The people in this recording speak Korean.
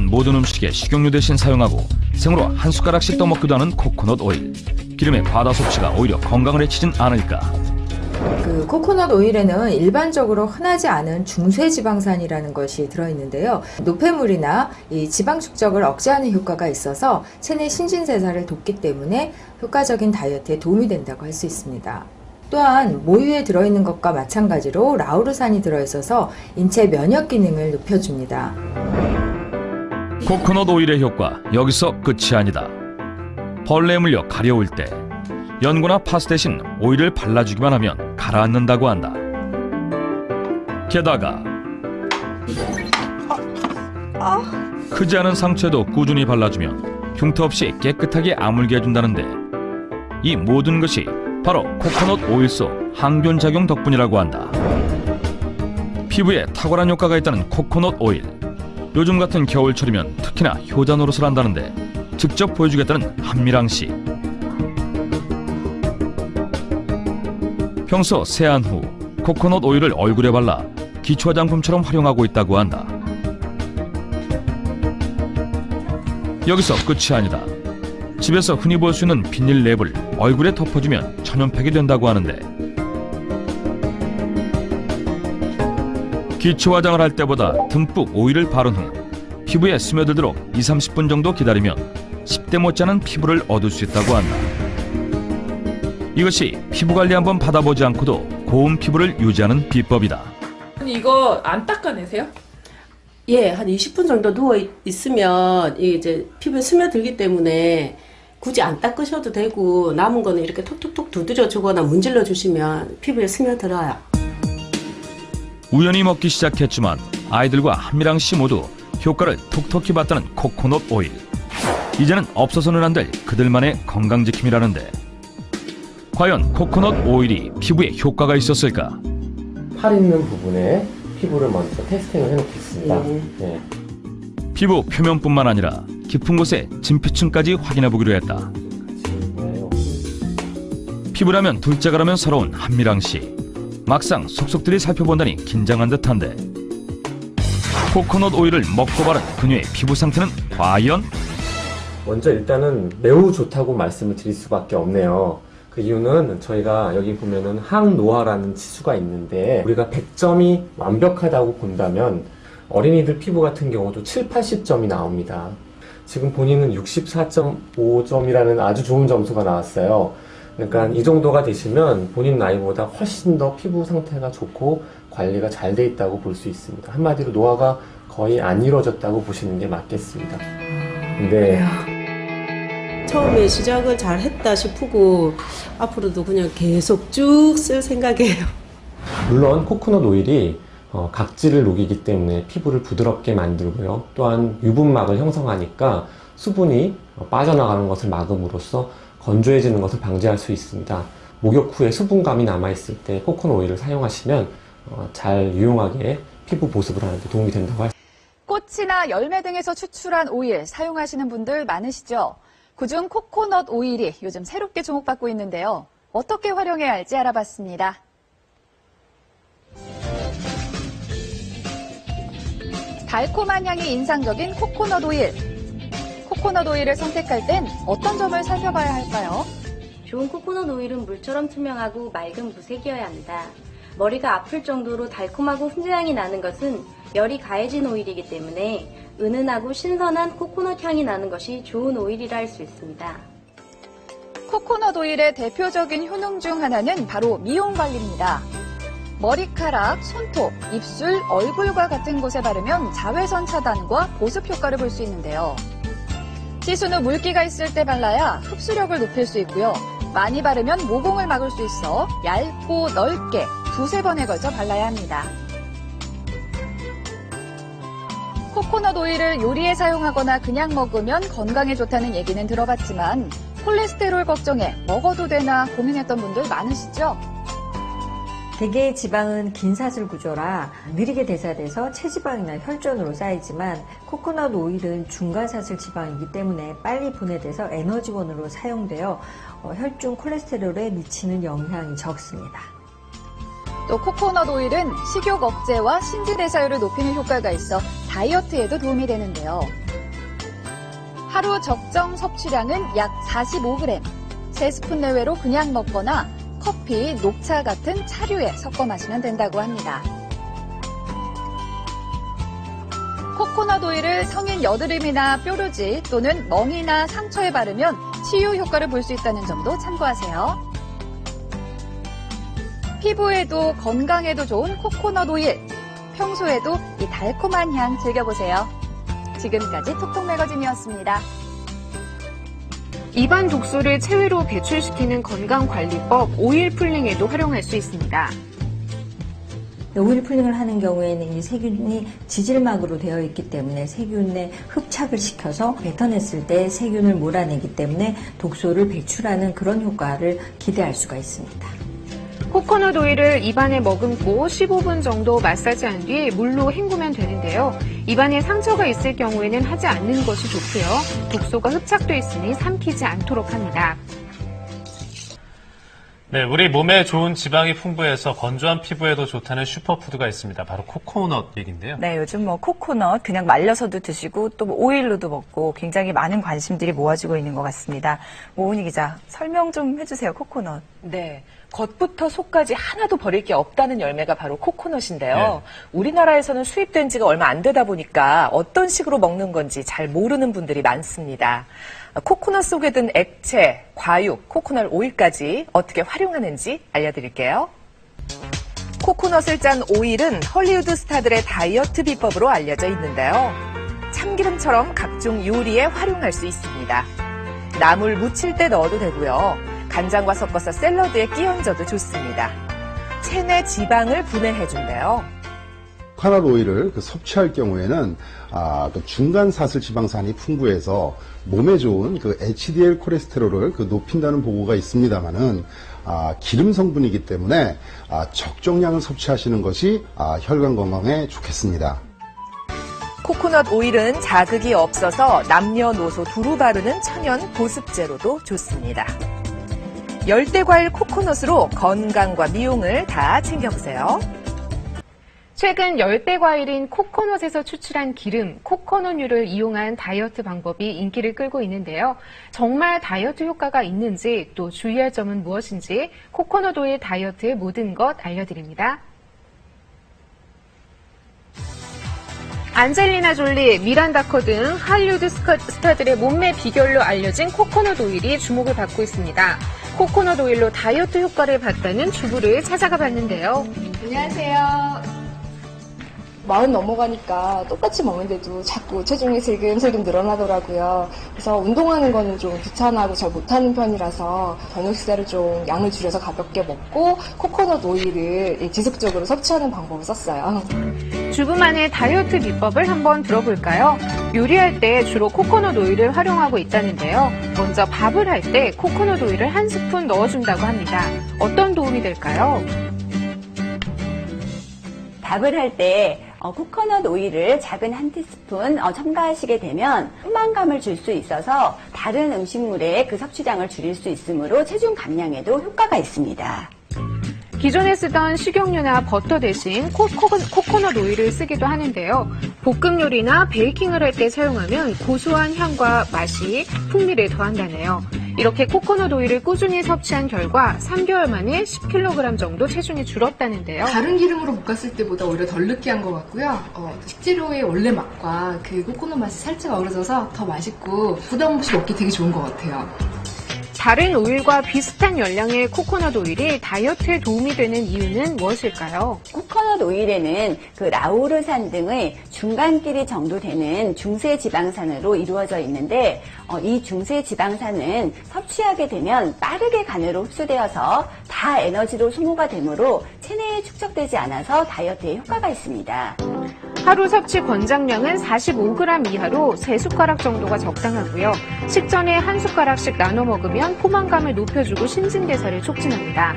다른 모든 음식에 식용유 대신 사용하고 생으로 한 숟가락씩 떠먹기도 하는 코코넛 오일. 기름의 과다 섭취가 오히려 건강을 해치진 않을까? 그 코코넛 오일에는 일반적으로 흔하지 않은 중쇄지방산이라는 것이 들어있는데요. 노폐물이나 이 지방 축적을 억제하는 효과가 있어서 체내 신진대사를 돕기 때문에 효과적인 다이어트에 도움이 된다고 할 수 있습니다. 또한 모유에 들어있는 것과 마찬가지로 라우르산이 들어있어서 인체 면역 기능을 높여줍니다. 코코넛 오일의 효과 여기서 끝이 아니다. 벌레에 물려 가려울 때 연고나 파스 대신 오일을 발라주기만 하면 가라앉는다고 한다. 게다가 크지 않은 상처에도 꾸준히 발라주면 흉터 없이 깨끗하게 아물게 해준다는데 이 모든 것이 바로 코코넛 오일 속 항균작용 덕분이라고 한다. 피부에 탁월한 효과가 있다는 코코넛 오일. 요즘 같은 겨울철이면 특히나 효자 노릇을 한다는데 직접 보여주겠다는 한미랑 씨. 평소 세안 후 코코넛 오일을 얼굴에 발라 기초 화장품처럼 활용하고 있다고 한다. 여기서 끝이 아니다. 집에서 흔히 볼 수 있는 비닐 랩을 얼굴에 덮어주면 천연팩이 된다고 하는데 기초 화장을 할 때보다 듬뿍 오일을 바른 후 피부에 스며들도록 20-30분 정도 기다리면 10대 못지않은 피부를 얻을 수 있다고 한다. 이것이 피부 관리 한번 받아보지 않고도 고운 피부를 유지하는 비법이다. 이거 안 닦아내세요? 예, 한 20분 정도 누워 있으면 이제 피부에 스며들기 때문에 굳이 안 닦으셔도 되고 남은 거는 이렇게 톡톡톡 두드려 주거나 문질러 주시면 피부에 스며들어요. 우연히 먹기 시작했지만 아이들과 한미랑 씨 모두 효과를 톡톡히 봤다는 코코넛 오일. 이제는 없어서는 안 될 그들만의 건강지킴이라는데 과연 코코넛 오일이 피부에 효과가 있었을까? 팔 있는 부분에 피부를 먼저 테스팅을 해놓겠습니다. 네. 피부 표면뿐만 아니라 깊은 곳에 진피층까지 확인해보기로 했다. 피부라면 둘째가라면 서러운 한미랑 씨. 막상 속속들이 살펴본다니 긴장한 듯한데 코코넛 오일을 먹고 바른 그녀의 피부 상태는 과연? 먼저 일단은 매우 좋다고 말씀을 드릴 수밖에 없네요. 그 이유는 저희가 여기 보면은 항노화라는 지수가 있는데 우리가 100점이 완벽하다고 본다면 어린이들 피부 같은 경우도 7, 80점이 나옵니다. 지금 본인은 64.5점이라는 아주 좋은 점수가 나왔어요. 그러니까 이 정도가 되시면 본인 나이보다 훨씬 더 피부 상태가 좋고 관리가 잘 돼 있다고 볼 수 있습니다. 한마디로 노화가 거의 안 이루어졌다고 보시는 게 맞겠습니다. 네. 처음에 시작을 잘 했다 싶고 앞으로도 그냥 계속 쭉 쓸 생각이에요. 물론 코코넛 오일이 각질을 녹이기 때문에 피부를 부드럽게 만들고요. 또한 유분막을 형성하니까 수분이 빠져나가는 것을 막음으로써 건조해지는 것을 방지할 수 있습니다. 목욕 후에 수분감이 남아있을 때 코코넛 오일을 사용하시면 잘 유용하게 피부 보습을 하는 데 도움이 된다고 할 수 있습니다. 꽃이나 열매 등에서 추출한 오일 사용하시는 분들 많으시죠? 그중 코코넛 오일이 요즘 새롭게 주목받고 있는데요. 어떻게 활용해야 할지 알아봤습니다. 달콤한 향이 인상적인 코코넛 오일. 코코넛 오일을 선택할 땐 어떤 점을 살펴봐야 할까요? 좋은 코코넛 오일은 물처럼 투명하고 맑은 무색이어야 합니다. 머리가 아플 정도로 달콤하고 훈제향이 나는 것은 열이 가해진 오일이기 때문에 은은하고 신선한 코코넛 향이 나는 것이 좋은 오일이라 할 수 있습니다. 코코넛 오일의 대표적인 효능 중 하나는 바로 미용 관리입니다. 머리카락, 손톱, 입술, 얼굴과 같은 곳에 바르면 자외선 차단과 보습 효과를 볼 수 있는데요. 씻은 후 물기가 있을 때 발라야 흡수력을 높일 수 있고요. 많이 바르면 모공을 막을 수 있어 얇고 넓게 두세 번에 걸쳐 발라야 합니다. 코코넛 오일을 요리에 사용하거나 그냥 먹으면 건강에 좋다는 얘기는 들어봤지만 콜레스테롤 걱정에 먹어도 되나 고민했던 분들 많으시죠? 대개의 지방은 긴 사슬 구조라 느리게 대사돼서 체지방이나 혈전으로 쌓이지만 코코넛 오일은 중간 사슬 지방이기 때문에 빨리 분해돼서 에너지원으로 사용되어 혈중 콜레스테롤에 미치는 영향이 적습니다. 또 코코넛 오일은 식욕 억제와 신진대사율을 높이는 효과가 있어 다이어트에도 도움이 되는데요. 하루 적정 섭취량은 약 45g. 3스푼 내외로 그냥 먹거나 커피, 녹차 같은 차류에 섞어 마시면 된다고 합니다. 코코넛 오일을 성인 여드름이나 뾰루지 또는 멍이나 상처에 바르면 치유 효과를 볼 수 있다는 점도 참고하세요. 피부에도 건강에도 좋은 코코넛 오일. 평소에도 이 달콤한 향 즐겨보세요. 지금까지 톡톡 매거진이었습니다. 입안 독소를 체외로 배출시키는 건강관리법 오일 풀링에도 활용할 수 있습니다. 오일 풀링을 하는 경우에는 이 세균이 지질막으로 되어 있기 때문에 세균의 흡착을 시켜서 뱉어냈을 때 세균을 몰아내기 때문에 독소를 배출하는 그런 효과를 기대할 수가 있습니다. 코코넛 오일을 입안에 머금고 15분 정도 마사지한 뒤 물로 헹구면 되는데요. 입안에 상처가 있을 경우에는 하지 않는 것이 좋고요. 독소가 흡착돼 있으니 삼키지 않도록 합니다. 네, 우리 몸에 좋은 지방이 풍부해서 건조한 피부에도 좋다는 슈퍼푸드가 있습니다. 바로 코코넛 얘기인데요. 네, 요즘 코코넛 그냥 말려서도 드시고 또 오일로도 먹고 굉장히 많은 관심들이 모아지고 있는 것 같습니다. 오은희 기자, 설명 좀 해주세요, 코코넛. 네. 겉부터 속까지 하나도 버릴 게 없다는 열매가 바로 코코넛인데요. 네. 우리나라에서는 수입된 지가 얼마 안 되다 보니까 어떤 식으로 먹는 건지 잘 모르는 분들이 많습니다. 코코넛 속에 든 액체, 과육, 코코넛 오일까지 어떻게 활용하는지 알려드릴게요. 코코넛을 짠 오일은 헐리우드 스타들의 다이어트 비법으로 알려져 있는데요. 참기름처럼 각종 요리에 활용할 수 있습니다. 나물 무칠 때 넣어도 되고요. 간장과 섞어서 샐러드에 끼얹어도 좋습니다. 체내 지방을 분해해준대요. 코코넛 오일을 섭취할 경우에는 중간 사슬 지방산이 풍부해서 몸에 좋은 HDL 콜레스테롤을 높인다는 보고가 있습니다만은 기름 성분이기 때문에 적정량을 섭취하시는 것이 혈관 건강에 좋겠습니다. 코코넛 오일은 자극이 없어서 남녀노소 두루 바르는 천연 보습제로도 좋습니다. 열대과일 코코넛으로 건강과 미용을 다 챙겨보세요. 최근 열대과일인 코코넛에서 추출한 기름, 코코넛유를 이용한 다이어트 방법이 인기를 끌고 있는데요. 정말 다이어트 효과가 있는지 또 주의할 점은 무엇인지 코코넛 오일 다이어트의 모든 것 알려드립니다. 안젤리나 졸리, 미란다 커 등 할리우드 스타들의 몸매 비결로 알려진 코코넛 오일이 주목을 받고 있습니다. 코코넛 오일로 다이어트 효과를 봤다는 주부를 찾아가 봤는데요. 안녕하세요. 40 넘어가니까 똑같이 먹는데도 자꾸 체중이 슬금슬금 늘어나더라고요. 그래서 운동하는 거는 좀 귀찮아하고 잘 못하는 편이라서 저녁 식사를 좀 양을 줄여서 가볍게 먹고 코코넛 오일을 지속적으로 섭취하는 방법을 썼어요. 주부만의 다이어트 비법을 한번 들어볼까요? 요리할 때 주로 코코넛 오일을 활용하고 있다는데요. 먼저 밥을 할 때 코코넛 오일을 1스푼 넣어준다고 합니다. 어떤 도움이 될까요? 밥을 할 때 코코넛 오일을 작은 1티스푼 첨가하시게 되면 포만감을 줄 수 있어서 다른 음식물의 그 섭취량을 줄일 수 있으므로 체중 감량에도 효과가 있습니다. 기존에 쓰던 식용유나 버터 대신 코코넛 오일을 쓰기도 하는데요. 볶음 요리나 베이킹을 할 때 사용하면 고소한 향과 맛이 풍미를 더한다네요. 이렇게 코코넛 오일을 꾸준히 섭취한 결과 3개월 만에 10kg 정도 체중이 줄었다는데요. 다른 기름으로 볶았을 때보다 오히려 덜 느끼한 것 같고요. 식재료의 원래 맛과 그 코코넛 맛이 살짝 어우러져서 더 맛있고 부담 없이 먹기 되게 좋은 것 같아요. 다른 오일과 비슷한 열량의 코코넛 오일이 다이어트에 도움이 되는 이유는 무엇일까요? 코코넛 오일에는 라우르산 등의 중간끼리 정도 되는 중세 지방산으로 이루어져 있는데 이 중세 지방산은 섭취하게 되면 빠르게 간으로 흡수되어서 다 에너지로 소모가 되므로 체내에 축적되지 않아서 다이어트에 효과가 있습니다. 하루 섭취 권장량은 45g 이하로 3숟가락 정도가 적당하고요. 식전에 1숟가락씩 나눠 먹으면 포만감을 높여주고 신진대사를 촉진합니다.